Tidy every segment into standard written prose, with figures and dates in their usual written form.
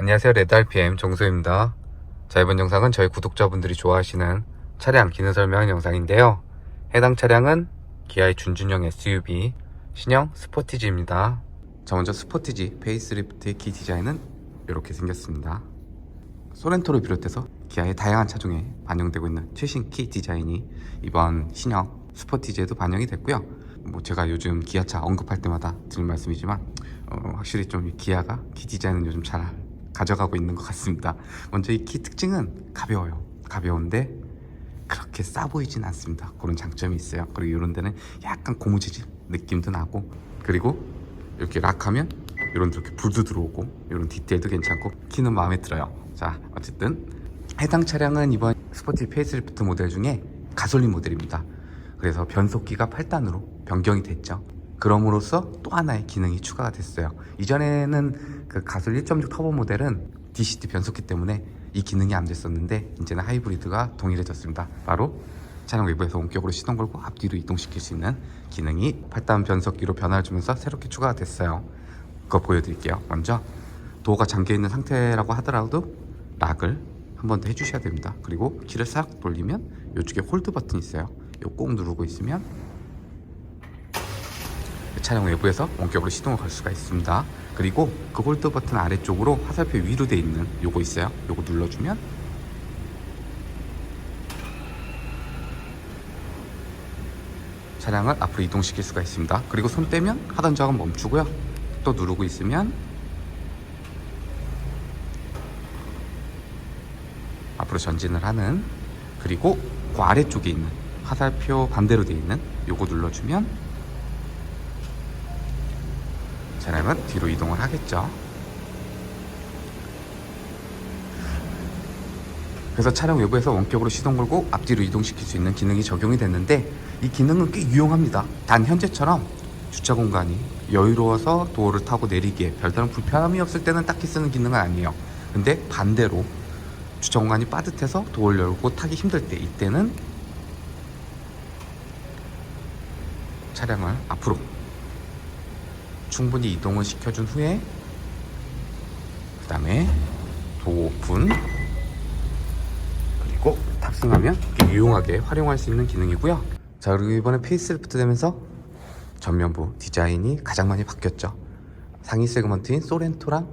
안녕하세요, 레드RPM 정소입니다. 자, 이번 영상은 저희 구독자분들이 좋아하시는 차량 기능 설명 영상인데요. 해당 차량은 기아의 준준형 SUV 신형 스포티지입니다. 자, 먼저 스포티지 페이스리프트의 키 디자인은 이렇게 생겼습니다. 소렌토를 비롯해서 기아의 다양한 차종에 반영되고 있는 최신 키 디자인이 이번 신형 스포티지에도 반영이 됐고요. 제가 요즘 기아차 언급할 때마다 드린 말씀이지만 확실히 좀 기아가 키 디자인은 요즘 잘 가져가고 있는 것 같습니다. 먼저 이 키 특징은 가벼워요. 가벼운데 그렇게 싸 보이진 않습니다. 그런 장점이 있어요. 그리고 이런 데는 약간 고무재질 느낌도 나고, 그리고 이렇게 락하면 이렇게 불도 들어오고 이런 디테일도 괜찮고 키는 마음에 들어요. 자, 어쨌든 해당 차량은 이번 스포티 페이스리프트 모델 중에 가솔린 모델입니다. 그래서 변속기가 8단으로 변경이 됐죠. 그럼으로써 또 하나의 기능이 추가가 됐어요. 이전에는 그 가솔 1.6 터보 모델은 DCT 변속기 때문에 이 기능이 안 됐었는데, 이제는 하이브리드가 동일해졌습니다. 바로 차량 외부에서 원격으로 시동 걸고 앞뒤로 이동시킬 수 있는 기능이 8단 변속기로 변화를 주면서 새롭게 추가가 됐어요. 그거 보여드릴게요. 먼저 도어가 잠겨있는 상태라고 하더라도 락을 한 번 더 해주셔야 됩니다. 그리고 키를 싹 돌리면 이쪽에 홀드 버튼이 있어요. 이거 꼭 누르고 있으면 차량 외부에서 원격으로 시동을 걸 수가 있습니다. 그리고 그 홀드 버튼 아래쪽으로 화살표 위로 돼 있는 요거 있어요. 요거 눌러주면 차량을 앞으로 이동시킬 수가 있습니다. 그리고 손 떼면 하단 작업 멈추고요. 또 누르고 있으면 앞으로 전진을 하는, 그리고 그 아래쪽에 있는 화살표 반대로 돼 있는 요거 눌러주면 차량은 뒤로 이동을 하겠죠. 그래서 차량 외부에서 원격으로 시동 걸고 앞뒤로 이동시킬 수 있는 기능이 적용이 됐는데, 이 기능은 꽤 유용합니다. 단 현재처럼 주차 공간이 여유로워서 도어를 타고 내리기에 별다른 불편함이 없을 때는 딱히 쓰는 기능은 아니에요. 근데 반대로 주차 공간이 빠듯해서 도어를 열고 타기 힘들 때, 이때는 차량을 앞으로 충분히 이동을 시켜준 후에 그 다음에 도어 오픈, 그리고 탑승하면 유용하게 활용할 수 있는 기능이고요. 자, 그리고 이번에 페이스리프트 되면서 전면부 디자인이 가장 많이 바뀌었죠. 상위 세그먼트인 소렌토랑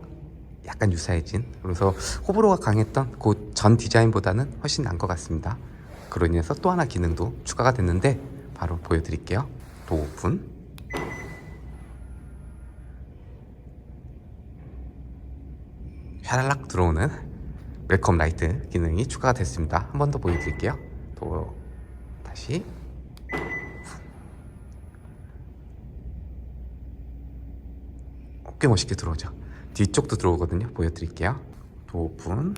약간 유사해진, 그래서 호불호가 강했던 그 전 디자인보다는 훨씬 나은 것 같습니다. 그로 인해서 또 하나 기능도 추가가 됐는데 바로 보여드릴게요. 도어 오픈, 샤랄락 들어오는 웰컴 라이트 기능이 추가가 됐습니다. 한 번 더 보여드릴게요. 또 다시 꽤 멋있게 들어오죠. 뒤쪽도 들어오거든요. 보여드릴게요. 도어 오픈,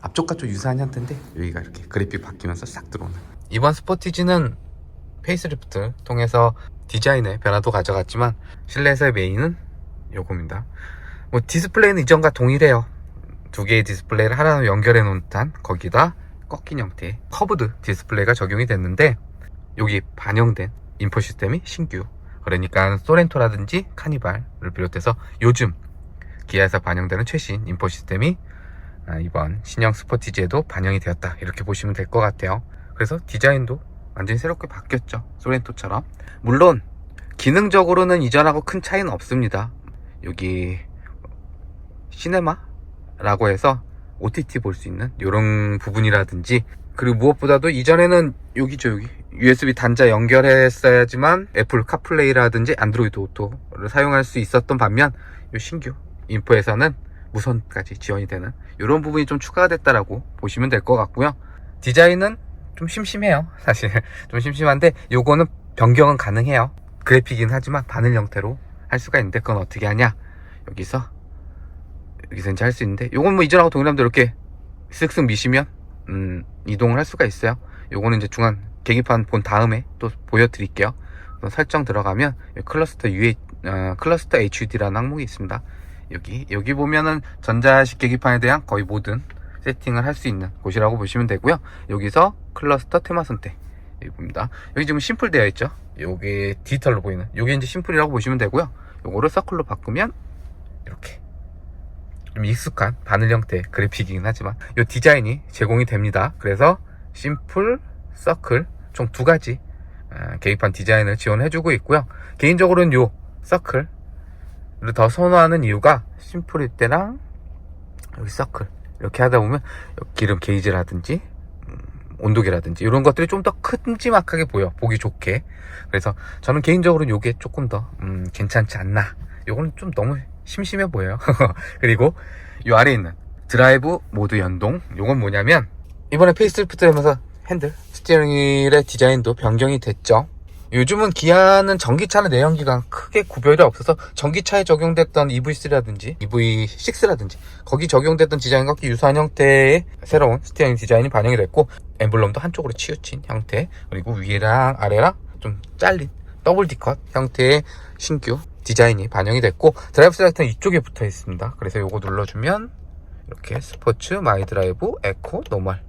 앞쪽과 좀 유사한 형태인데 여기가 이렇게 그래픽 바뀌면서 싹 들어오는, 이번 스포티지는 페이스리프트 통해서 디자인의 변화도 가져갔지만 실내에서의 메인은 요겁니다. 디스플레이는 이전과 동일해요. 두 개의 디스플레이를 하나로 연결해 놓은 듯한, 거기다 꺾인 형태의 커브드 디스플레이가 적용이 됐는데, 여기 반영된 인포 시스템이 신규, 그러니까 소렌토라든지 카니발을 비롯해서 요즘 기아에서 반영되는 최신 인포 시스템이 이번 신형 스포티지에도 반영이 되었다, 이렇게 보시면 될 것 같아요. 그래서 디자인도 완전히 새롭게 바뀌었죠. 소렌토처럼. 물론 기능적으로는 이전하고 큰 차이는 없습니다. 여기 시네마라고 해서 OTT 볼 수 있는 이런 부분이라든지, 그리고 무엇보다도 이전에는 여기죠, 여기 USB 단자 연결했어야지만 애플 카플레이라든지 안드로이드 오토를 사용할 수 있었던 반면, 이 신규 인포에서는 무선까지 지원이 되는 이런 부분이 좀 추가가 됐다라고 보시면 될 것 같고요. 디자인은 좀 심심해요. 사실 좀 심심한데 요거는 변경은 가능해요. 그래픽이긴 하지만 바늘 형태로 할 수가 있는데, 그건 어떻게 하냐, 여기서 이제 할 수 있는데, 요건 이전하고 동일한데 이렇게 쓱쓱 미시면 이동을 할 수가 있어요. 요거는 이제 중간 계기판 본 다음에 또 보여드릴게요. 설정 들어가면 클러스터 클러스터 HUD라는 항목이 있습니다. 여기 보면은 전자식 계기판에 대한 거의 모든 세팅을 할 수 있는 곳이라고 보시면 되고요. 여기서 클러스터 테마 선택, 이겁니다. 여기 지금 심플 되어 있죠. 요게 디지털로 보이는 요게 이제 심플이라고 보시면 되고요. 요거를 서클로 바꾸면 이렇게 좀 익숙한 바늘 형태 그래픽이긴 하지만 요 디자인이 제공이 됩니다. 그래서 심플, 서클 총 두 가지 계기판 디자인을 지원해주고 있고요. 개인적으로는 요 서클을 더 선호하는 이유가 심플일 때랑 여기 서클 이렇게 하다 보면 기름 게이지라든지 온도계라든지 이런 것들이 좀 더 큼지막하게 보여, 보기 좋게. 그래서 저는 개인적으로 요게 조금 더 괜찮지 않나. 요거는 좀 너무 심심해 보여요. 그리고 요 아래에 있는 드라이브 모드 연동, 요건 뭐냐면 이번에 페이스리프트 하면서 핸들, 스티어링 휠의 디자인도 변경이 됐죠. 요즘은 기아는 전기차나 내연기관 크게 구별이 없어서 전기차에 적용됐던 EV3라든지 EV6라든지 거기 적용됐던 디자인과 유사한 형태의 새로운 스티어링 디자인이 반영이 됐고, 엠블럼도 한쪽으로 치우친 형태, 그리고 위랑 아래랑 좀 잘린 더블 D컷 형태의 신규 디자인이 반영이 됐고, 드라이브 셀렉터는 이쪽에 붙어 있습니다. 그래서 요거 눌러주면 이렇게 스포츠, 마이 드라이브, 에코, 노멀.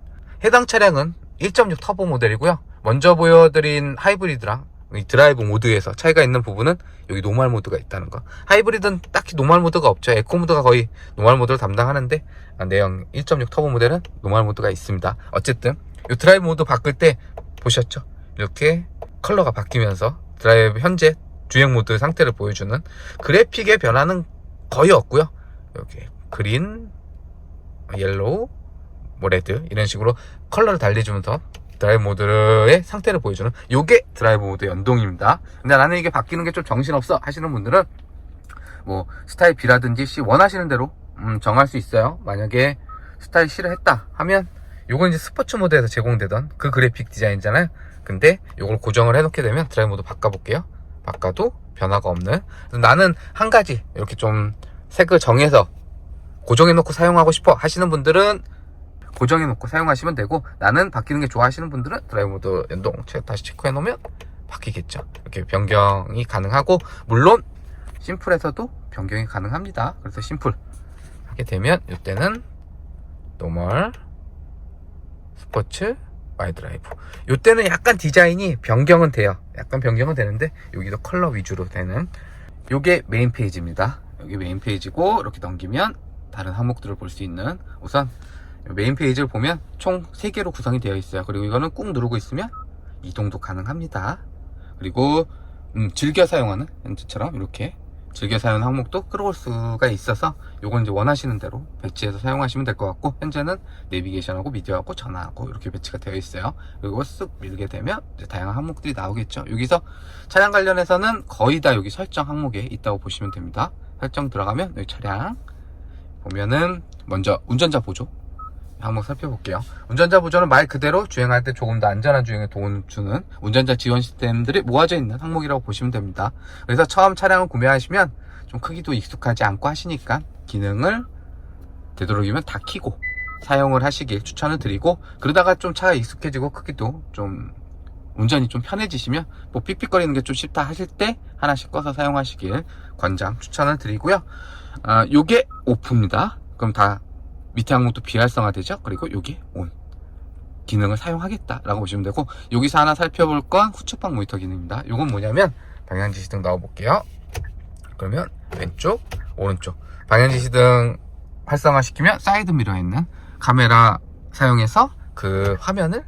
해당 차량은 1.6 터보 모델이고요. 먼저 보여드린 하이브리드랑 이 드라이브 모드에서 차이가 있는 부분은 여기 노멀 모드가 있다는 거. 하이브리드는 딱히 노멀 모드가 없죠. 에코 모드가 거의 노멀 모드를 담당하는데 내형 1.6 터보 모델은 노멀 모드가 있습니다. 어쨌든 이 드라이브 모드 바꿀 때 보셨죠? 이렇게 컬러가 바뀌면서 드라이브 현재 주행 모드 상태를 보여주는 그래픽의 변화는 거의 없고요. 여기 그린, 옐로우, 뭐 레드 이런 식으로 컬러를 달리주면서 드라이브 모드의 상태를 보여주는 요게 드라이브 모드 연동입니다. 근데 나는 이게 바뀌는 게 좀 정신없어 하시는 분들은 뭐 스타일 B라든지 C 원하시는 대로 정할 수 있어요. 만약에 스타일 C를 했다 하면 요건 이제 스포츠 모드에서 제공되던 그 그래픽 디자인이잖아요. 근데 요걸 고정을 해놓게 되면 드라이브 모드 바꿔볼게요. 바꿔도 변화가 없는. 나는 한 가지 이렇게 좀 색을 정해서 고정해놓고 사용하고 싶어 하시는 분들은 고정해놓고 사용하시면 되고, 나는 바뀌는 게 좋아 하시는 분들은 드라이브 모드 연동 다시 체크해놓으면 바뀌겠죠. 이렇게 변경이 가능하고, 물론 심플에서도 변경이 가능합니다. 그래서 심플 하게 되면 이때는 노멀, 스포츠, 마이 드라이브. 이때는 약간 디자인이 변경은 돼요. 약간 변경은 되는데 여기도 컬러 위주로 되는 요게 메인 페이지입니다. 여기 메인 페이지고, 이렇게 넘기면 다른 항목들을 볼 수 있는, 우선 메인 페이지를 보면 총 3개로 구성이 되어 있어요. 그리고 이거는 꾹 누르고 있으면 이동도 가능합니다. 그리고 즐겨 사용하는 현재처럼 이렇게 즐겨 사용하는 항목도 끌어올 수가 있어서 요건 이제 원하시는 대로 배치해서 사용하시면 될 것 같고, 현재는 내비게이션하고 미디어하고 전화하고 이렇게 배치가 되어 있어요. 그리고 쓱 밀게 되면 이제 다양한 항목들이 나오겠죠. 여기서 차량 관련해서는 거의 다 여기 설정 항목에 있다고 보시면 됩니다. 설정 들어가면 여기 차량 보면은 먼저 운전자 보조 항목 살펴볼게요. 운전자 보조는 말 그대로 주행할 때 조금 더 안전한 주행에 도움을 주는 운전자 지원 시스템들이 모아져 있는 항목이라고 보시면 됩니다. 그래서 처음 차량을 구매하시면 좀 크기도 익숙하지 않고 하시니까 기능을 되도록이면 다 켜고 사용을 하시길 추천을 드리고, 그러다가 좀 차가 익숙해지고 크기도 좀 운전이 좀 편해지시면 뭐 삑삑거리는 게 좀 싫다 하실 때 하나씩 꺼서 사용하시길 권장 추천을 드리고요. 요게 오프입니다. 그럼 다 밑에 항목도 비활성화 되죠. 그리고 여기 온 기능을 사용하겠다라고 보시면 되고, 여기서 하나 살펴볼 건 후측방 모니터 기능입니다. 이건 뭐냐면 방향지시등 넣어볼게요. 그러면 왼쪽, 오른쪽 방향지시등 활성화 시키면 사이드 미러에 있는 카메라 사용해서 그 화면을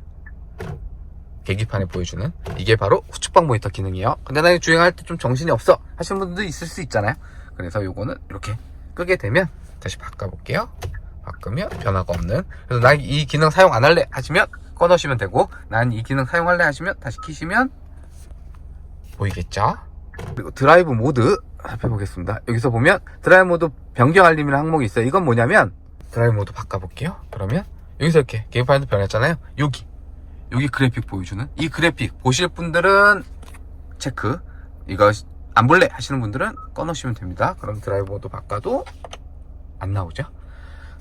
계기판에 보여주는, 이게 바로 후측방 모니터 기능이에요. 근데 나 주행할 때 좀 정신이 없어 하시는 분들도 있을 수 있잖아요. 그래서 요거는 이렇게 끄게 되면 다시 바꿔볼게요. 바꾸면 변화가 없는. 그래서 난 이 기능 사용 안 할래 하시면 꺼놓으시면 되고, 난 이 기능 사용할래 하시면 다시 키시면 보이겠죠. 그리고 드라이브 모드 살펴보겠습니다. 여기서 보면 드라이브 모드 변경 알림이라는 항목이 있어요. 이건 뭐냐면 드라이브 모드 바꿔볼게요. 그러면 여기서 이렇게 계기판에도 변했잖아요. 여기 그래픽 보여주는 이 그래픽 보실 분들은 체크, 이거 안 볼래 하시는 분들은 꺼놓으시면 됩니다. 그럼 드라이브 모드 바꿔도 안 나오죠.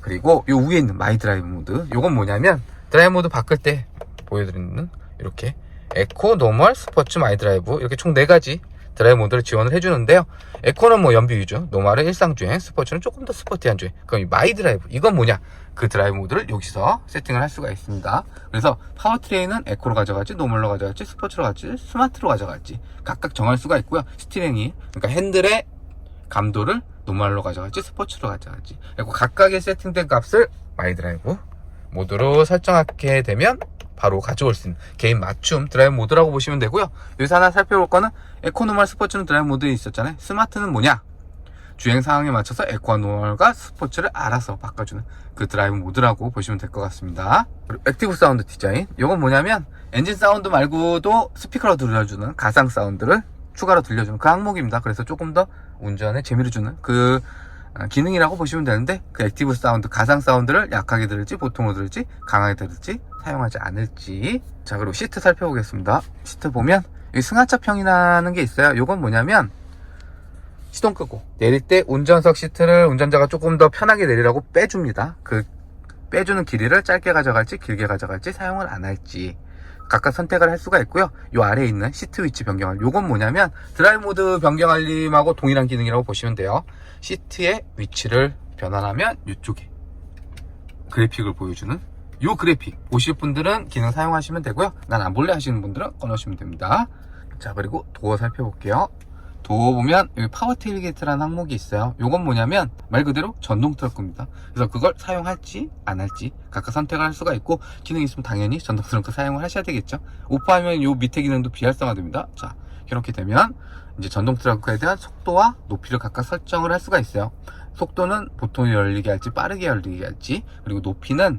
그리고 요 위에 있는 마이 드라이브 모드, 요건 뭐냐면 드라이브 모드 바꿀 때 보여드리는 이렇게 에코, 노멀, 스포츠, 마이 드라이브 이렇게 총 4가지 드라이브 모드를 지원을 해주는데요. 에코는 뭐 연비 위주, 노멀은 일상주행, 스포츠는 조금 더 스포티한 주행. 그럼 이 마이 드라이브, 이건 뭐냐? 그 드라이브 모드를 여기서 세팅을 할 수가 있습니다. 그래서 파워트레인은 에코로 가져갈지, 노멀로 가져갈지, 스포츠로 가져갈지, 스마트로 가져갈지 각각 정할 수가 있고요. 스티링이, 그러니까 핸들의 감도를 노멀로 가져갈지, 스포츠로 가져갈지, 그리고 각각의 세팅된 값을 마이 드라이브 모드로 설정하게 되면 바로 가져올 수 있는 개인 맞춤 드라이브 모드라고 보시면 되고요. 여기서 하나 살펴볼 거는 에코, 노멀, 스포츠는 드라이브 모드에 있었잖아요. 스마트는 뭐냐? 주행 상황에 맞춰서 에코와 노멀과 스포츠를 알아서 바꿔주는 그 드라이브 모드라고 보시면 될 것 같습니다. 그리고 액티브 사운드 디자인, 이건 뭐냐면 엔진 사운드 말고도 스피커로 들려주는 가상 사운드를 추가로 들려주는 그 항목입니다. 그래서 조금 더 운전에 재미를 주는 그 기능이라고 보시면 되는데, 그 액티브 사운드, 가상 사운드를 약하게 들을지 보통으로 들을지 강하게 들을지 사용하지 않을지. 자, 그리고 시트 살펴보겠습니다. 시트 보면 여기 승하차평이라는 게 있어요. 이건 뭐냐면 시동 끄고 내릴 때 운전석 시트를 운전자가 조금 더 편하게 내리라고 빼줍니다. 그 빼주는 길이를 짧게 가져갈지 길게 가져갈지 사용을 안 할지 각각 선택을 할 수가 있고요. 이 아래에 있는 시트 위치 변경알, 요건 뭐냐면 드라이브 모드 변경 알림하고 동일한 기능이라고 보시면 돼요. 시트의 위치를 변환하면 이쪽에 그래픽을 보여주는 요 그래픽 보실 분들은 기능 사용하시면 되고요. 난 안 볼래 하시는 분들은 꺼놓으시면 됩니다. 자, 그리고 도어 살펴볼게요. 도어 보면 여기 파워 테일게이트라는 항목이 있어요. 요건 뭐냐면 말 그대로 전동 트렁크입니다. 그래서 그걸 사용할지 안 할지 각각 선택을 할 수가 있고, 기능이 있으면 당연히 전동 트렁크 사용을 하셔야 되겠죠. 오프하면 요 밑에 기능도 비활성화됩니다. 자, 이렇게 되면 이제 전동 트렁크에 대한 속도와 높이를 각각 설정을 할 수가 있어요. 속도는 보통 열리게 할지 빠르게 열리게 할지, 그리고 높이는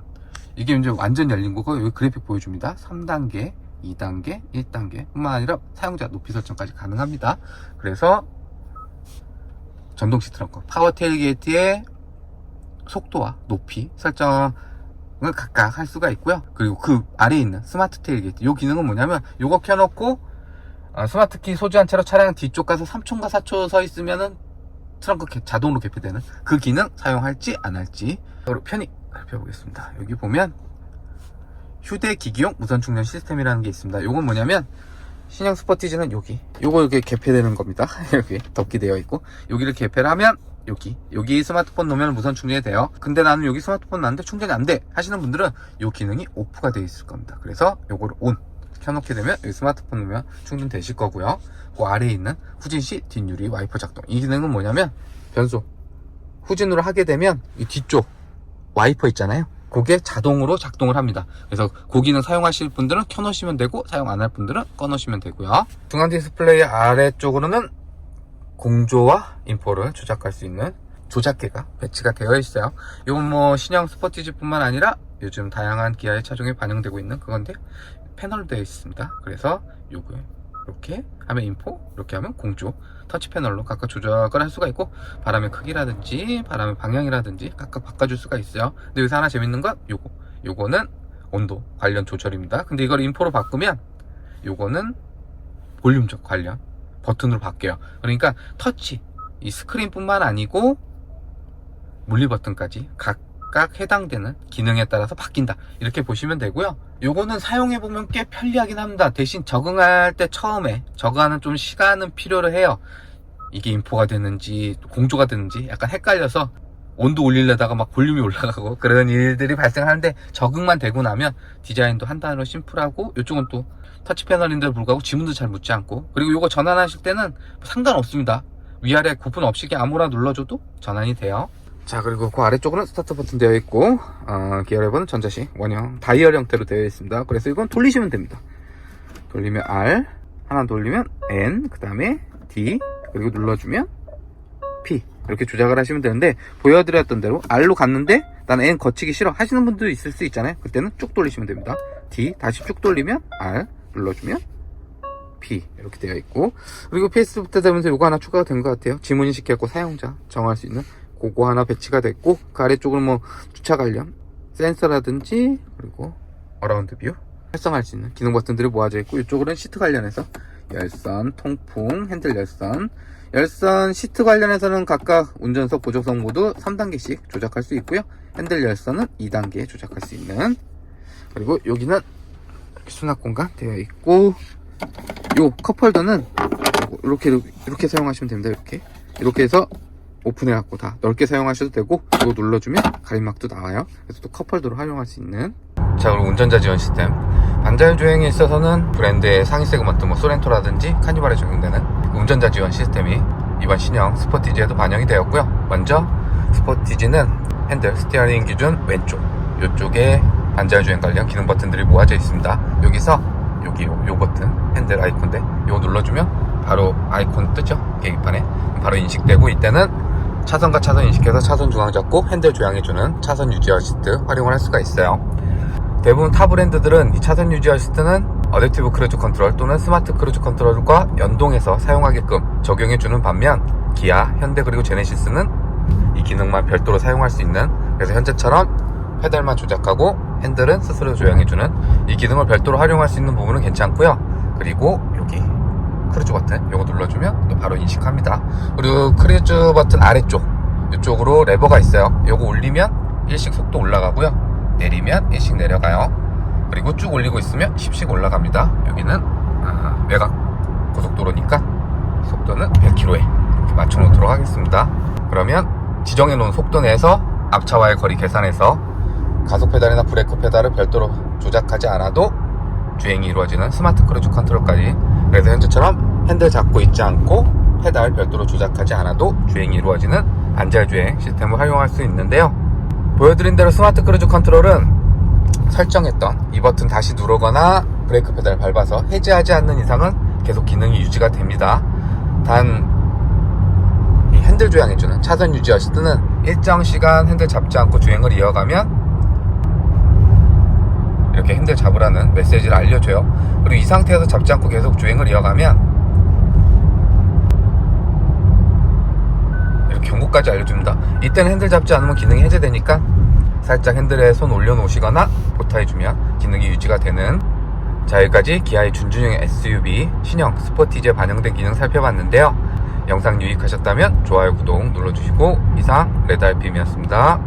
이게 이제 완전 열린 거고 여기 그래픽 보여줍니다. 3단계 2단계, 1단계 뿐만 아니라 사용자 높이 설정까지 가능합니다. 그래서 전동식 트렁크, 파워 테일게이트의 속도와 높이 설정을 각각 할 수가 있고요. 그리고 그 아래에 있는 스마트 테일게이트, 이 기능은 뭐냐면 요거 켜놓고 스마트 키 소지한 채로 차량 뒤쪽 가서 3초인가 4초 서 있으면은 트렁크 자동으로 개폐되는 그 기능 사용할지 안 할지. 그리고 편의 살펴보겠습니다. 여기 보면 휴대기기용 무선 충전 시스템이라는 게 있습니다. 요건 뭐냐면 신형 스포티지는 요거 이렇게 개폐되는 겁니다. 이렇게 덮기 되어 있고, 여기를 개폐를 하면 여기 스마트폰 놓으면 무선 충전이 돼요. 근데 나는 여기 스마트폰 놨는데 충전이 안 돼 하시는 분들은 요 기능이 오프가 되어 있을 겁니다. 그래서 요거를 온 켜놓게 되면 여기 스마트폰 놓으면 충전되실 거고요. 그 아래에 있는 후진 시 뒷유리 와이퍼 작동, 이 기능은 뭐냐면 변속 후진으로 하게 되면 이 뒤쪽 와이퍼 있잖아요, 그게 자동으로 작동을 합니다. 그래서 그 기능 사용하실 분들은 켜놓으시면 되고, 사용 안 할 분들은 꺼놓으시면 되고요. 중앙 디스플레이 아래쪽으로는 공조와 인포를 조작할 수 있는 조작계가 배치가 되어 있어요. 이건 뭐 신형 스포티지뿐만 아니라 요즘 다양한 기아의 차종에 반영되고 있는 그건데, 패널로 되어 있습니다. 그래서 요거 이렇게 하면 인포, 이렇게 하면 공조, 터치 패널로 각각 조작을 할 수가 있고, 바람의 크기라든지 바람의 방향이라든지 각각 바꿔줄 수가 있어요. 근데 여기서 하나 재밌는 건 요거는 온도 관련 조절입니다. 근데 이걸 인포로 바꾸면 요거는 볼륨적 관련 버튼으로 바뀌어요. 그러니까 터치, 이 스크린뿐만 아니고 물리 버튼까지 각각 해당되는 기능에 따라서 바뀐다, 이렇게 보시면 되고요. 요거는 사용해보면 꽤 편리하긴 합니다. 대신 적응할 때 처음에 적응하는 좀 시간은 필요로 해요. 이게 인포가 되는지 공조가 되는지 약간 헷갈려서 온도 올리려다가 막 볼륨이 올라가고 그런 일들이 발생하는데, 적응만 되고 나면 디자인도 한 단어로 심플하고, 이쪽은 또 터치 패널인데도 불구하고 지문도 잘 묻지 않고, 그리고 요거 전환하실 때는 상관없습니다. 위아래 구분 없이 그냥 아무나 눌러줘도 전환이 돼요. 자, 그리고 그 아래쪽으로는 스타트 버튼 되어 있고, 기어 레버는 전자식 원형 다이얼 형태로 되어 있습니다. 그래서 이건 돌리시면 됩니다. 돌리면 R, 하나 돌리면 N, 그 다음에 D, 그리고 눌러주면 P, 이렇게 조작을 하시면 되는데, 보여드렸던 대로 R로 갔는데 나는 N 거치기 싫어 하시는 분들도 있을 수 있잖아요. 그때는 쭉 돌리시면 됩니다. D 다시 쭉 돌리면 R, 눌러주면 P, 이렇게 되어 있고, 그리고 PS부터 되면서 요거 하나 추가가 된 것 같아요. 지문 인식해갖고 사용자 정할 수 있는 그거 하나 배치가 됐고, 그 아래쪽으로 뭐 주차 관련 센서라든지 그리고 어라운드 뷰 활성화할 수 있는 기능 버튼들이 모아져 있고, 이쪽으로는 시트 관련해서 열선, 통풍, 핸들 열선 시트 관련해서는 각각 운전석, 보조석 모두 3단계씩 조작할 수 있고요. 핸들 열선은 2단계 조작할 수 있는, 그리고 여기는 수납 공간 되어 있고, 요 컵홀더는 이렇게 사용하시면 됩니다. 이렇게 해서 오픈해갖고 다 넓게 사용하셔도 되고, 이거 눌러주면 가림막도 나와요. 그래서 또 컵홀더로 활용할 수 있는. 자, 그리고 운전자 지원 시스템. 반자율 주행에 있어서는 브랜드의 상위 세그먼트 소렌토라든지 카니발에 적용되는 운전자 지원 시스템이 이번 신형 스포티지에도 반영이 되었고요. 먼저 스포티지는 핸들 스티어링 기준 왼쪽, 이쪽에 반자율 주행 관련 기능 버튼들이 모아져 있습니다. 여기서 요 버튼 핸들 아이콘인데 이거 눌러주면 바로 아이콘 뜨죠. 계기판에 바로 인식되고, 이때는 차선과 차선 인식해서 차선 중앙 잡고 핸들 조향해주는 차선 유지 어시스트 활용을 할 수가 있어요. 대부분 타 브랜드들은 이 차선 유지 어시스트는 어댑티브 크루즈 컨트롤 또는 스마트 크루즈 컨트롤과 연동해서 사용하게끔 적용해주는 반면, 기아, 현대 그리고 제네시스는 이 기능만 별도로 사용할 수 있는, 그래서 현재처럼 페달만 조작하고 핸들은 스스로 조향해주는 이 기능을 별도로 활용할 수 있는 부분은 괜찮고요. 그리고 여기 크루즈 버튼 요거 눌러주면 또 바로 인식합니다. 그리고 크루즈 버튼 아래쪽 이쪽으로 레버가 있어요. 요거 올리면 1씩 속도 올라가고요, 내리면 1씩 내려가요. 그리고 쭉 올리고 있으면 10씩 올라갑니다. 여기는 외곽 고속도로니까 속도는 100km에 이렇게 맞춰 놓도록 하겠습니다. 그러면 지정해 놓은 속도 내에서 앞차와의 거리 계산해서 가속 페달이나 브레이크 페달을 별도로 조작하지 않아도 주행이 이루어지는 스마트 크루즈 컨트롤까지. 그래서 현재처럼 핸들 잡고 있지 않고 페달 별도로 조작하지 않아도 주행이 이루어지는 반자율 주행 시스템을 활용할 수 있는데요. 보여드린 대로 스마트 크루즈 컨트롤은 설정했던 이 버튼 다시 누르거나 브레이크 페달을 밟아서 해제하지 않는 이상은 계속 기능이 유지가 됩니다. 단 이 핸들 조향해주는 차선 유지 어시스트는 일정 시간 핸들 잡지 않고 주행을 이어가면 이렇게 핸들 잡으라는 메시지를 알려줘요. 그리고 이 상태에서 잡지 않고 계속 주행을 이어가면 이렇게 경고까지 알려줍니다. 이때는 핸들 잡지 않으면 기능이 해제되니까 살짝 핸들에 손 올려놓으시거나 보타해주면 기능이 유지가 되는. 자, 여기까지 기아의 준준형 SUV 신형 스포티지에 반영된 기능 살펴봤는데요. 영상 유익하셨다면 좋아요, 구독 눌러주시고, 이상 레드알핌이었습니다.